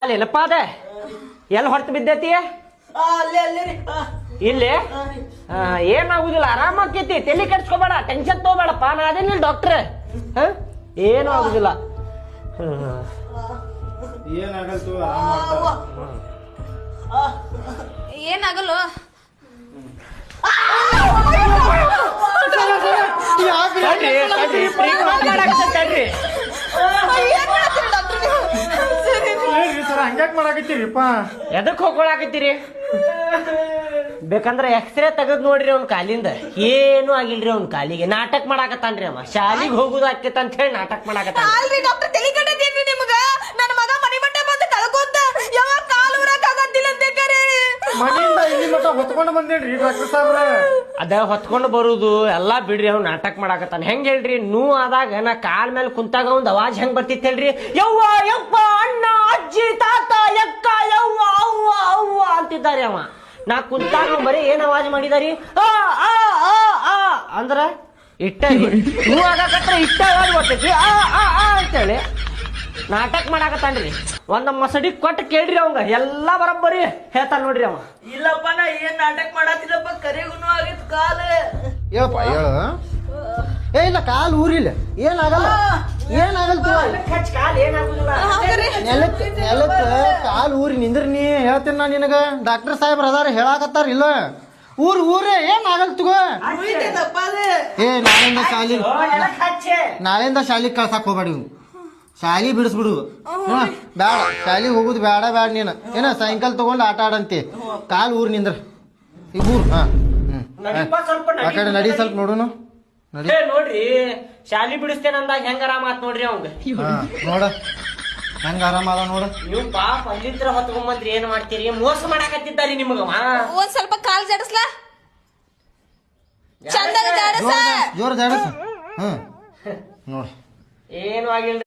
ಅಲ್ಲೇನಪ್ಪ ಅದ ಎಲ್ಲಿ ಹೊರತು ಬಿದ್ದೈತಿ ಇಲ್ಲಿ ಏನಾಗುದಿಲ್ಲ ಆರಾಮಾಕೈತಿ ತಲೆ ಕೆಡ್ಸ್ಕೊಬೇಡ ಟೆನ್ಷನ್ ತಗೋಬೇಡಪ್ಪ ನಾ ಅದೇನಿಲ್ಲ ಡಾಕ್ಟ್ರ್ ಏನು ಆಗುದಿಲ್ಲ ಏನಾಗಲ್ಲ ಹಂಗ್ಯಾಕ್ ಮಾಡಾಕತ್ತೀರಿಪ್ಪ ಎದಕ್ ಹೋಗ್ಕೊಳಕತ್ತೀರಿ ಬೇಕಂದ್ರ ಎಕ್ಸ್ರೇ ತೆಗದ್ ನೋಡ್ರಿ ಅವ್ನ ಕಾಲಿಂದ ಏನು ಆಗಿಲ್ರಿ ಅವ್ನ ಕಾಲಿಗೆ ನಾಟಕ ಮಾಡಾಕತ್ತಾನ್ರಿ ಅವ ಶಾಲಿಗೆ ಹೋಗುದು ಆಕೇತ ಅಂತ ಹೇಳಿ ನಾಟಕ ಮಾಡಾಕತ್ತಾನ ಅಲ್ರಿ ಡಾಕ್ಟರ್ ತಲೆ ಕಟ್ಟದೇನ್ರಿ ನಿಮ್ಗ ನನ್ನ ಮಗ ಮನೆ ಮಟ್ಟ ಬಂದು ತಳ್ಕೊಂತ ಯಾವಾಗ ಕಾಲು ಊರಕ್ ಆಗತ್ತಿಲ್ಲ ಅಂತ ಮನೆಯಿಂದ ಇಲ್ಲಿ ಮಟ್ಟ ಹೊತ್ಕೊಂಡು ಬಂದೇನ್ರಿ ಡಾಕ್ಟರ್ ಸಾಹೇಬ್ರ ಅದ ಹೊತ್ಕೊಂಡು ಬರುದು ಎಲ್ಲಾ ಬಿಡ್ರಿ ಅವ್ನು ನಾಟಕ ಮಾಡಾಕತ್ತಾನ ಹೆಂಗ್ ಹೇಳ್ರಿ ನೋವು ಆದಾಗ ನಾ ಕಾಲ್ ಮೇಲೆ ಕುಂತಾಗ ಒಂದ್ ಅವಾಜ್ ಹೆಂಗ್ ಬರ್ತಿತ್ ಹೇಳ್ರಿ ಯವ್ವ ಯಪ್ಪ ಅಣ್ಣ ಅಜ್ಜಿ ತಾತ ಯಕ್ಕ ಯವ್ವ ಅವ್ವ ಅವ್ವ ಅಂತಿದ್ದಾರೆ ಅವ ನಾ ಕುಂತಾಗ ಬರೀ ಏನ್ ಅವಾಜ್ ಮಾಡಿದಾರಿ ಆ ಆ ಆ ಆ ಅಂದ್ರ ಇಟ್ಟ ನೋವು ಆಗಾಕತ್ರ ಇಟ್ಟ ಅವಾಜ್ ಬರ್ತೈತಿ ಆ ಆ ಆ ಅಂತೇಳಿ ನಾಟಕ ಮಾಡಾಕತ್ತಾನ್ರಿ ಒಂದ್ ಮಸಡಿ ಕೊಟ್ಟು ಕೇಳ್ರಿ ಅವಂಗ ಎಲ್ಲಾ ಬರಬ್ಬರಿ ಹೇಳ್ತಾನ ನೋಡ್ರಿ ಅವ ಇಲ್ಲಪ್ಪ ನಾ ಏನ್ ನಾಟಕ ಮಾಡತ್ತಿಲ್ಲಪ್ಪ ಕರೆಗುನು ಆಗಿತ್ ಕಾಲ ಹೇಳಪ್ಪ ಹೇಳು ಏ ಇಲ್ಲ ಕಾಲು ಊರಿಲ್ಲ ಏನಾಗಲ್ಲ ಕಾಲ್ ಏನಾಗುದಿಲ್ಲ ನೆಲಕ್ಕ ಕಾಲು ಊರಿ ನಿಂದ್ರಿ ನೀ ಹೇಳ್ತೀನಿ ನಾ ನಿನಗ ಡಾಕ್ಟರ್ ಸಾಹೇಬ್ರ ಅದಾರ ಹೇಳಾಕತ್ತಾರ ಇಲ್ಲ ಊರೇ ಏನಾಗಲ್ ತಗೋ ಏ ನಾಳೆಯಿಂದ ಶಾಲಿಗೆ ಕಳ್ಸಾಕ್ ಹೋಗ್ಬೇಡಿ ಇವ್ನು ಶಾಲಿ ಬಿಡಿಸ್ಬಿಡು ಬೇಡ ಶಾಲಿಗೆ ಹೋಗುದು ಬೇಡ ನೀನು ಏನ ಸಾಯಂಕಾಲ ತಗೊಂಡು ಆಟ ಆಡಂತಿ ಕಾಲು ಊರ್ ನಿಂದ್ರ ಈಗ ಊರ್ ಆ ಕಡೆ ನಡಿ ಸ್ವಲ್ಪ ನೋಡುನು ನಡಿ ನೋಡ್ರಿ ಶಾಲಿ ಬಿಡಿಸ್ತೇನೆ ಅಂದಾಗ ಹೆಂಗ ಆರಾಮ ಆತ್ ನೋಡ್ರಿ ಅವಂಗ ನೋಡ ಹೆಂಗ ಆರಾಮ ಅದ ನೋಡ ನೀವು ಪಾಪ ಅಲ್ಲಿಂದ್ರ ಹೊತ್ಕೊಂಬಂದ್ರಿ ಏನ್ ಮಾಡ್ತೀರಿ ಮೋಸ ಮಾಡಾಕತ್ತಿದ್ದಾರಿ ನಿಮಗ ಒಂದ್ ಸ್ವಲ್ಪ ಕಾಲ್ ಜಡಸ್ಲಾ ಚಂದಾಗ ಜಡಸ ಜೋರ್ ಜಾಡಸ ನೋಡ ಏನು ಆಗಿಲ್ರಿ